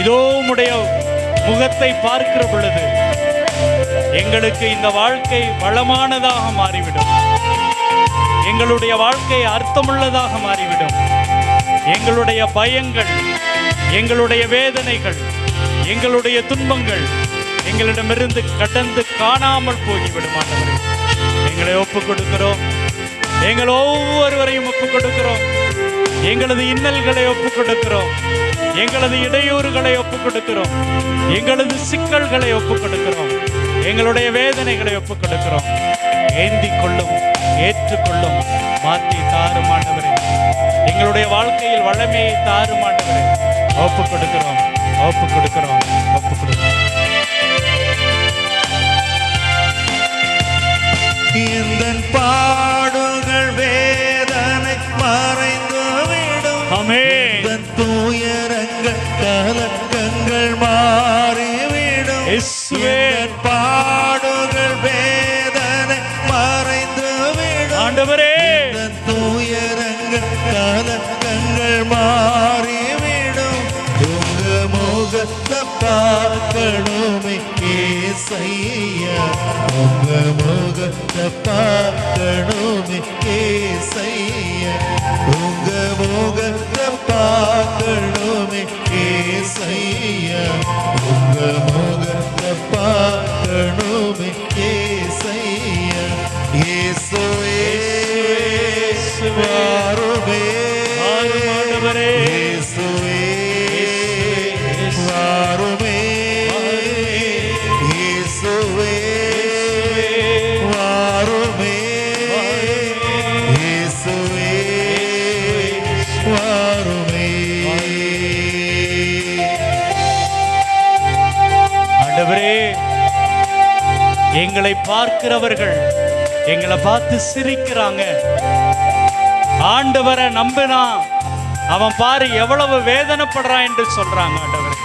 Speaker 3: இதோ உம்முடைய முகத்தை பார்க்கிற பொழுது எங்களுக்கு இந்த வாழ்க்கை வளமானதாக மாறிவிடும், எங்களுடைய வாழ்க்கை அர்த்தமுள்ளதாக மாறிவிடும். எங்களுடைய பயங்கள், எங்களுடைய வேதனைகள், எங்களுடைய துன்பங்கள் எங்களிடமிருந்து கடந்து காணாமல் போய்விடும். ஆண்டவரே, எங்களை ஒப்புக் கொடுக்கிறோம், எங்கள் ஒவ்வொருவரையும் ஒப்புக் கொடுக்கிறோம், எங்களது இன்னல்களை ஒப்புக் கொடுக்கிறோம், எங்களது இடையூறுகளை ஒப்புக் கொடுக்கிறோம், எங்களது சிக்கல்களை ஒப்புக் கொடுக்கிறோம், எங்களுடைய வேதனைகளை ஒப்புக் கொடுக்கிறோம். ஏந்திக் கொள்ளும், ஏற்றுக்கொள்ளும், மாற்றி தாரும் ஆண்டவரே, எங்களுடைய வாழ்க்கையில் வளமையை தாரும் ஆண்டவரே. ஒப்புக் கொடுக்கிறோம், ஒப்புக் கொடுக்கிறோம், ஒப்புக் கொடுக்கிறோம்.
Speaker 4: இந்த பாடுகள் வேதனை மறைந்துவிடும், ஆமென். துயரங்கள் கலக்கங்கள் மாறிவிடும், இயேசுவின் பாடுகள் வேதனை மறைந்துவிடும் ஆண்டவரே. துயரங்கள் கலக்கங்கள் மாறிவிடும், உங்க முகத்தை பார்க்கணுமே ஏசையா, உங்க முகத்தை பார்க்கணுமே ஏசையா, உங்க முகத்தை பார்க்கணுமே ஏசையா, உங்க முகத்தை பார்க்கணுமே ஏசையா. இயேசுவே வாருமே, இயேசுவே வாருமே, இயேசுவே
Speaker 3: எங்களை பார்க்கிறவர்கள் எங்களை பார்த்து சிரிக்கிறாங்க. ஆண்டவரை நம்பினா அவன் பாரு எவ்வளவு வேதனைப்படுறான் என்று சொல்றாங்க. ஆண்டவரே,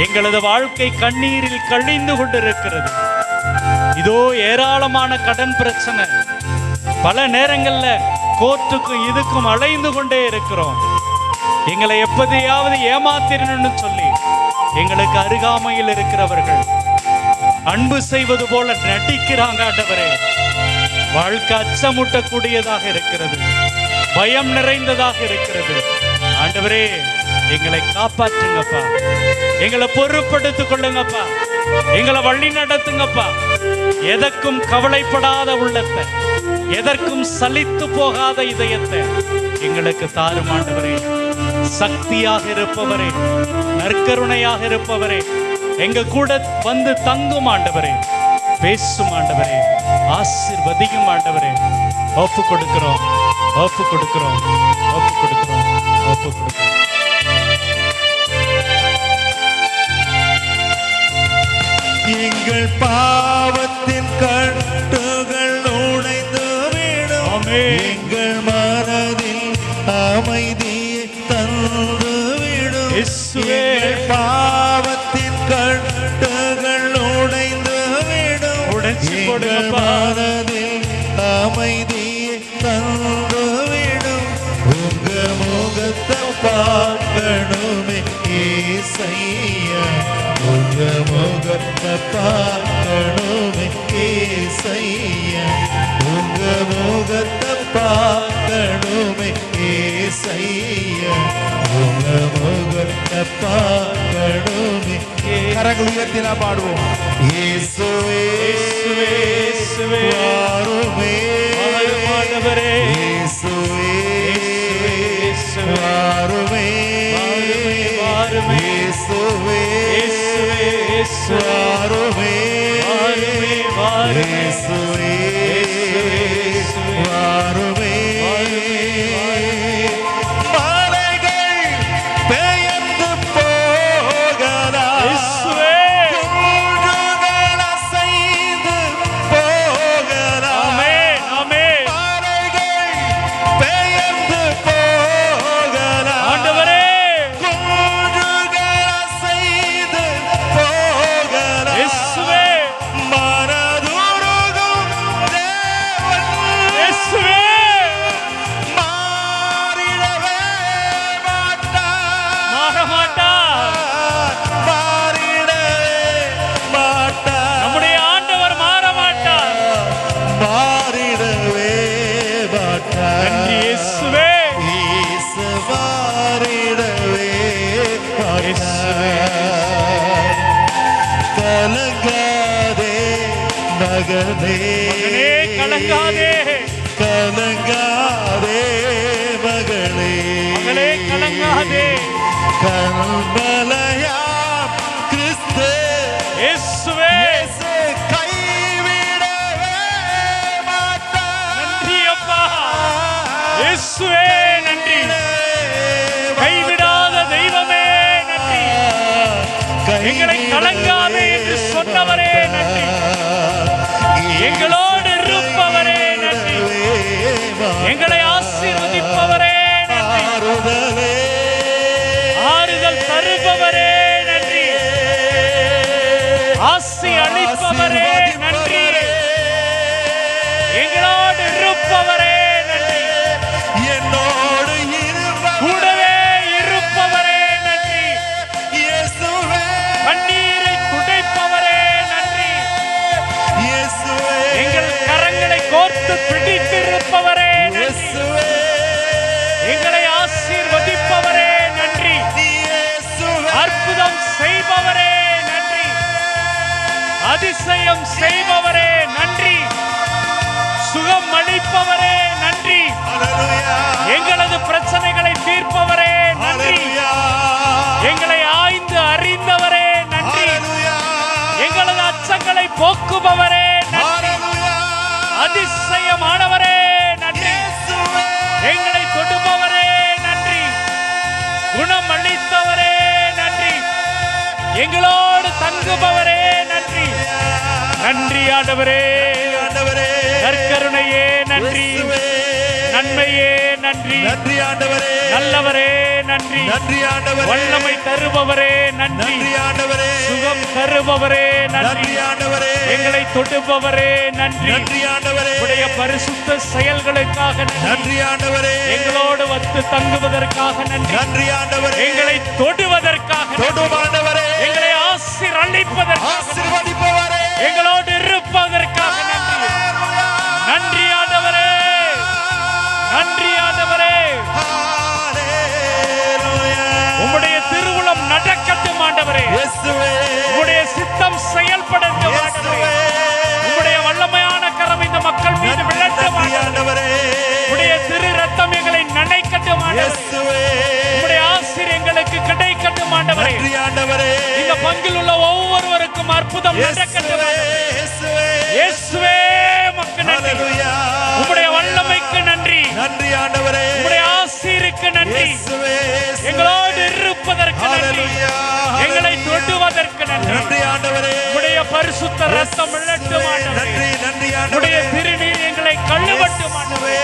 Speaker 3: எங்களது வாழ்க்கை கண்ணீரில் கழிந்து கொண்டிருக்கிறது. இதோ ஏராளமான கடன் பிரச்சனை, பல நேரங்கள்ல கோர்ட்டுக்கும் இதுக்கும் அலைந்து கொண்டே இருக்கிறோம். எங்களை எப்படியாவது ஏமாத்திரணும்னு சொல்லி எங்களுக்கு அருகாமையில் இருக்கிறவர்கள் அன்பு செய்வது போல நடிக்கிறாங்க. ஆண்டவரே, வாழ்க்கை அச்சமூட்டக்கூடியதாக இருக்கிறது, பயம் நிறைந்ததாக இருக்கிறது. ஆண்டவரே, எங்களை காப்பாற்றுங்கப்பா, எங்களை பொறுப்படுத்திக் கொள்ளுங்கப்பா, எங்களை வழி நடத்துங்கப்பா. எதற்கும் கவலைப்படாத உள்ளத்தை, எதற்கும் சலித்து போகாத இதயத்தை எங்களுக்கு தாரும் ஆண்டவரே. சக்தியாக இருப்பவரே, நற்கருணையாக இருப்பவரே, எங்க கூட வந்து தங்கும் ஆண்டவரே, பேசும் ஆண்டவரே, ஆசீர்வதியும் ஆண்டவரே. ஒப்பு கொடுக்கிறோம், ஒப்பு கொடுக்கிறோம், ஒப்பு கொடுக்கிறோம், ஒப்பு கொடுக்கிறோம்.
Speaker 4: எங்கள் பாவத்தின் கட்டுகள் உடைந்து விடும், எங்கள் மனதில் அமைதியை தந்து விடும். எங்கள் பாவத்தின் கட்டுகள் உடைந்து விடும், எங்கள் மனதில் அமைதியை தந்து விடும். உங்க முகத்தை பார்க்கணுமே ஏசையா, உங்க முகத்தை பார்க்கணுமே ஏசையா, உங்க முகத்தை பார்க்கணுமே ஏசையா, உங்க முகத்தை பார்க்கணுமே. கரங்கள் உயர்த்தி நாம் பாடுவோம். இயேசுவே இயேசுவே வாருமே,
Speaker 3: ஆண்டவரே,
Speaker 4: இயேசுவே வாருமே, வாருமே, இயேசுவே வாருமே, வாருமே, இயேசுவே வாருமே. மலைகள் பெயர்ந்து போகலாம், குன்றுகள் அசைந்து போகலாம். மலைகள் பெயர்ந்து போகலாம்
Speaker 3: ஆண்டவரே,
Speaker 4: குன்றுகள் அசைந்து போகலாம்.
Speaker 3: இயேசுவே,
Speaker 4: மனதுருகும் தேவன்
Speaker 3: இயேசுவே,
Speaker 4: மாறிடவே மாட்டார்,
Speaker 3: மாறமாட்டார்.
Speaker 4: மாறிடவே மாட்டார்,
Speaker 3: நம்முடைய ஆண்டவர் மாறமாட்டார்.
Speaker 4: மாறிடவே மாட்டார்.
Speaker 3: நன்றி இயேசுவே,
Speaker 4: இயேசு மாறிடவே மாட்டார். கலங்காதே மகனே,
Speaker 3: மகனே, கலங்காதே,
Speaker 4: கலங்காதே மகளே,
Speaker 3: மகளே, கலங்காதே.
Speaker 4: கல்மலையாம் கிறிஸ்து
Speaker 3: இயேசுவே,
Speaker 4: இயேசு கைவிடவே மாட்டார்.
Speaker 3: நன்றி அப்பா. இயேசுவே நன்றி, கைவிடாத தெய்வமே நன்றி, எங்களை கலங்காதே என்று சொன்னவரே நன்றி, எங்களோடு இருப்பவரே நன்றி, எங்களை ஆசீர்வதிப்பவரே நன்றி, ஆறுதல் தருபவரே நன்றி, ஆசி அளிப்பவரே நன்றி, எங்களோடு இருப்பவரே நன்றி,
Speaker 4: என்னோடு
Speaker 3: கூடவே இருப்பவரே நன்றி,
Speaker 4: இயேசுவே,
Speaker 3: கண்ணீரை துடைப்பவரே நன்றி,
Speaker 4: இயேசுவே,
Speaker 3: எங்கள் கரங்களை கோர்த்து பிடித்திருப்பவரே நன்றி,
Speaker 4: இயேசுவே,
Speaker 3: எங்களை ஆசீர்வதிப்பவரே நன்றி,
Speaker 4: இயேசுவே,
Speaker 3: அற்புதம் செய்பவரே நன்றி, அதிசயம் செய்பவரே நன்றி, சுகம் அளிப்பவரே நன்றி,
Speaker 4: ஹல்லேலூயா,
Speaker 3: எங்களது பிரச்சனைகளை தீர்ப்பவரே நன்றி,
Speaker 4: ஹல்லேலூயா,
Speaker 3: எங்களை ஆய்ந்து அறிந்தவரே நன்றி,
Speaker 4: ஹல்லேலூயா,
Speaker 3: எங்களது அச்சங்களை போக்குபவரே நன்றி,
Speaker 4: ஹல்லேலூயா,
Speaker 3: அதிசயமானவரே நன்றி,
Speaker 4: இயேசுவே,
Speaker 3: எங்களை தொடுபவரே நன்றி, குணம் அளித்தவரே நன்றி, எங்களோடு தங்குபவரே நன்றி, நன்றி ஆண்டவரே,
Speaker 4: ஆண்டவரே,
Speaker 3: நற்கருணையே நன்றி, நன்மையே நன்றி,
Speaker 4: நன்றி ஆண்டவரே,
Speaker 3: நல்லவரே நன்றி,
Speaker 4: நன்றி ஆண்டவரே,
Speaker 3: வல்லமை தருபவரே நன்றி,
Speaker 4: நன்றி ஆண்டவரே,
Speaker 3: சுகம் தருபவரே நன்றி,
Speaker 4: நன்றி ஆண்டவரே,
Speaker 3: எங்களை தொடுபவரே நன்றி,
Speaker 4: நன்றி ஆண்டவரே,
Speaker 3: உடைய பரிசுத்த செயல்களுக்காக
Speaker 4: நன்றி ஆண்டவரே,
Speaker 3: எங்களோடு வந்து தங்குவதற்காக நன்றி,
Speaker 4: நன்றி ஆண்டவரே,
Speaker 3: எங்களை தொடுவதற்காக
Speaker 4: தொடும் ஆண்டவரே,
Speaker 3: எங்களை ஆசீர்வதிப்பதற்காக,
Speaker 4: ஆசீர்வதிப்பவரே,
Speaker 3: எங்களோடு இருப்பதற்காக நன்றி. நன்றி ஆண்டவரே, நன்றி ஆண்டவரே. உம்முடைய திருவுளம் நடக்கட்டும் ஆண்டவரே, உம்முடைய சித்தம் செயல்படட்டும் ஆண்டவரே, உம்முடைய வல்லமையான கரம் இந்த மக்கள் மீது விழட்டும் ஆண்டவரே, உம்முடைய திரு ரத்தம் எங்களை நனைக்கட்டும் ஆண்டவரே, உம்முடைய ஆசீர் எங்களுக்கு கிடைக்கட்டும் ஆண்டவரே, இந்த பங்கில் உள்ள ஒவ்வொருவருக்கும் அற்புதம் நடக்கட்டும் இயேசுவே. மக்கள் நன்றி, உம்முடைய வல்லமைக்கு நன்றி,
Speaker 4: நன்றி ஆண்டவரே,
Speaker 3: உம்முடைய ஆசீருக்கு நன்றி, எங்களோடு இருப்பதற்கு நன்றி, எங்களை தொடுவதற்கு நன்றி ஆண்டவரே, உம்முடைய பரிசுத்த ரத்தம் விழட்டும் ஆண்டவரே, உம்முடைய திருநீர் எங்களை கழுவட்டும் ஆண்டவரே,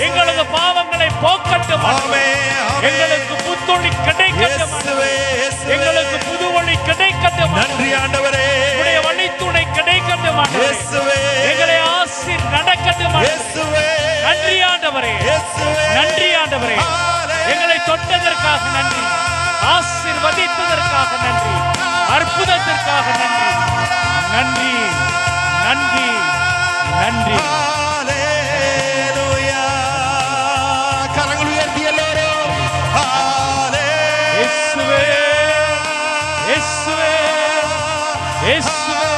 Speaker 3: எங்களது பாவங்களை போக்கட்டும் ஆண்டவரே, எங்களுக்கு புத்துணி கிடைக்கட்டும் ஆண்டவரே, எங்களுக்கு புது ஒளி கிடைக்கட்டும்
Speaker 4: நன்றி ஆண்டவரே,
Speaker 3: உம்முடைய வழித்துணை கிடைக்கட்டும் ஆண்டவரே, எங்களை ஆசீர் நடக்கட்டும் ஆண்டவரே, நன்றி ஆண்டவரே, நன்றி ஆண்டவரே, எங்களை தொட்டதற்காக நன்றி, ஆசீர்வதித்ததற்காக நன்றி, அற்புதத்திற்காக நன்றி, நன்றி நன்றி நன்றி.
Speaker 4: கரங்கள் உயர்த்தி எல்லாரும்
Speaker 3: இயேசுவே, இயேசுவே, இயேசுவே.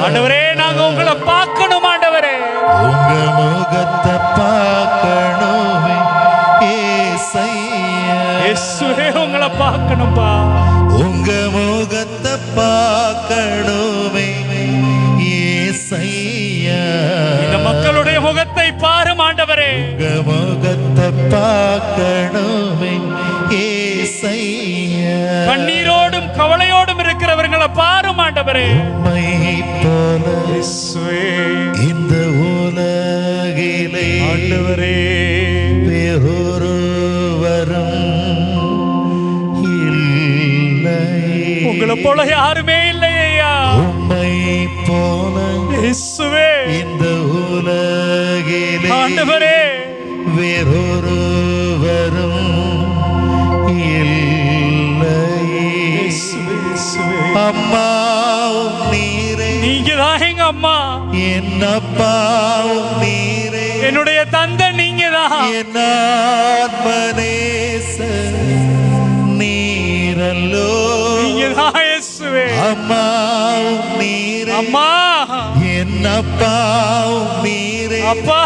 Speaker 3: ஆண்டவரே, நாங்க உங்களை பார்க்கணும் ஆண்டவரே,
Speaker 4: உங்க முகத்தை பார்க்கணுமே ஏசையா,
Speaker 3: இயேசுவே உங்களை பார்க்கணும்பா,
Speaker 4: உங்க முகத்தை பார்க்கணுமே ஏசையா,
Speaker 3: இந்த மக்களுடைய முகத்தை பாரும் ஆண்டவரே,
Speaker 4: உங்க முகத்தை பார்க்கணுமே ஏசையா,
Speaker 3: கண்ணீரோடும் கவலையோடும் இருக்கிறவர்களை பாரும் ஆண்டவரே,
Speaker 4: உம்மை போல இந்த உலகிலே
Speaker 3: ஆண்டவரே
Speaker 4: வேறொருவரும் இல்லை,
Speaker 3: உங்களை போல யாருமே இல்லை ஐயா,
Speaker 4: உம்மை போல
Speaker 3: இயேசுவே
Speaker 4: இந்த உலகிலே
Speaker 3: ஆண்டவரே
Speaker 4: வேறொருவரும் இல்லை, அம்மாவும் நீரே,
Speaker 3: நீங்க தான் எங்க அம்மா,
Speaker 4: என் அப்பாவும் நீரே,
Speaker 3: என்னுடைய தந்தை நீங்க தான்,
Speaker 4: என் ஆத்மநேச நீரல்லோ,
Speaker 3: நீங்க தான் இயேசுவே,
Speaker 4: அம்மாவும் நீரே,
Speaker 3: அம்மா
Speaker 4: என் அப்பாவும் நீரே,
Speaker 3: அப்பா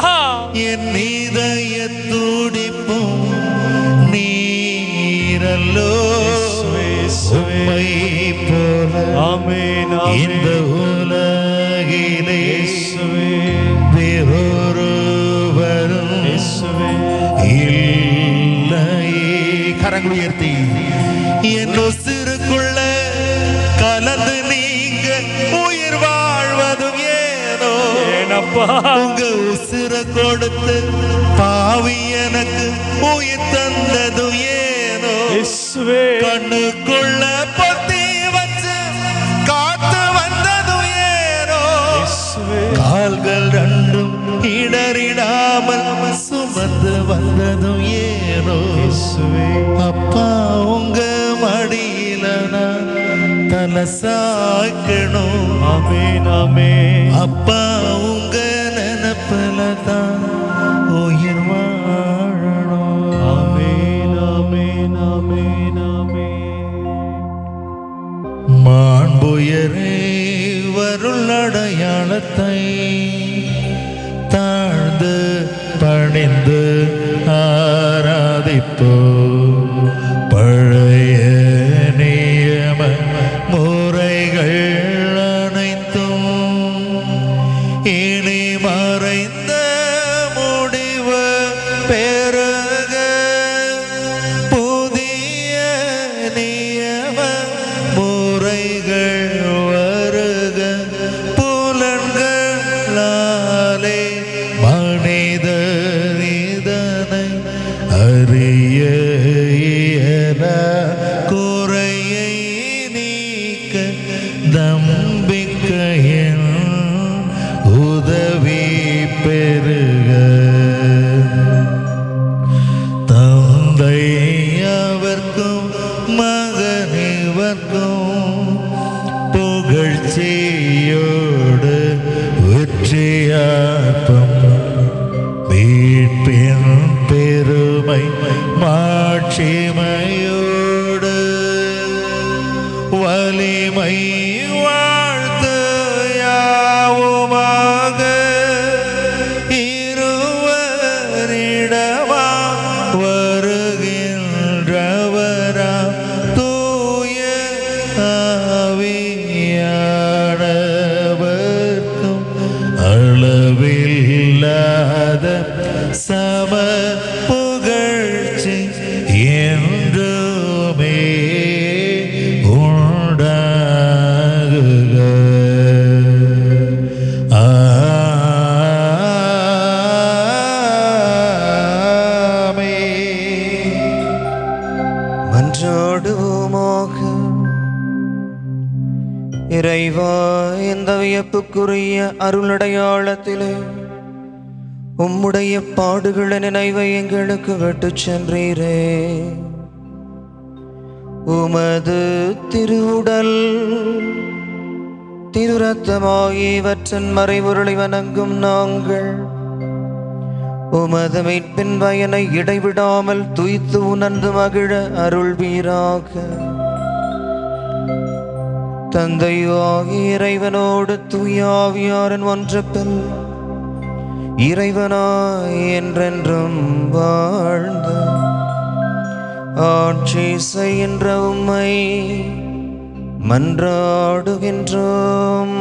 Speaker 4: என் இதய துடிப்பும் நீரல்லோ, உம்மை போல இந்த உலகிலே வேறொருவரும் இல்லை. கரங்கள் உயர்த்தி என் உசிருக்குள்ள கலந்து நீங்க உயிர் வாழ்வதும் ஏனோ,
Speaker 3: ஏனப்பா
Speaker 4: உங்க உசிர கொடுத்து பாவி எனக்கு உயிர் தந்ததும் ஏனோ,
Speaker 3: இயேசுவே
Speaker 4: கண்ணுக்குள்ள பொத்தி வச்சு காத்து வந்ததும் ஏனோ, கால்கள் ரெண்டும் இடறிடாமல் சுமந்து வந்ததும் ஏனோ, அப்பா உங்க மடியில நான் தலை சாய்க்கணும், அப்பா உங்க நினைப்புல தான் உயிர் வாழணும். மாண்புயரே வருள் அடையாள நாமத்தை தாழ்ந்து பணிந்து ஆராதிப்போ. பழைய நியம முறைகள் அனைத்தும் இனி மறைந்த முடிவு பெருக. புதிய நியம முறைகள் வருக. புலன்களாலே மனித இதனை அறிய இயலா. குறையை நீக்க நம்பிக்கையின் உதவி பெருக. தந்தை அவர்க்கும் மகனிவர்க்கும் புகழ்ச்சியோடு வெற்றியார்ப்பம். மீட்பின் பெருமை மாட்சிமையோடு வலிமை வாழ்த்து யாவுமாக இருவரிடமா வருகின்றவரா தூய ஆவியானவர்க்கும் அளவில்லாத சம புகழ்ச்சி என்றுமே உண்டாகுக. ஆமென்.
Speaker 2: மன்றாடுவோமாக. இறைவா, இந்த வியப்புக்குரிய அருளடையாளத்திலே உம்முடைய பாடுகள நினைவை எங்களுக்கு விட்டுச் சென்றீரே. உமது திருவுடல் திருரத்தமாகியவற்றின் மறைபொருளை வணங்கும் நாங்கள் உமது மீட்பின் பயனை இடைவிடாமல் துய்த்து உணர்ந்து மகிழ அருள்வீராக. தந்தையாகிய இறைவனோடு தூய ஆவியாரின் ஒன்றுப்பில் இறைவனாய் என்றென்றும் வாழ்ந்த ஆட்சி செய்கின்ற உம்மை மன்றாடுகின்றோம்.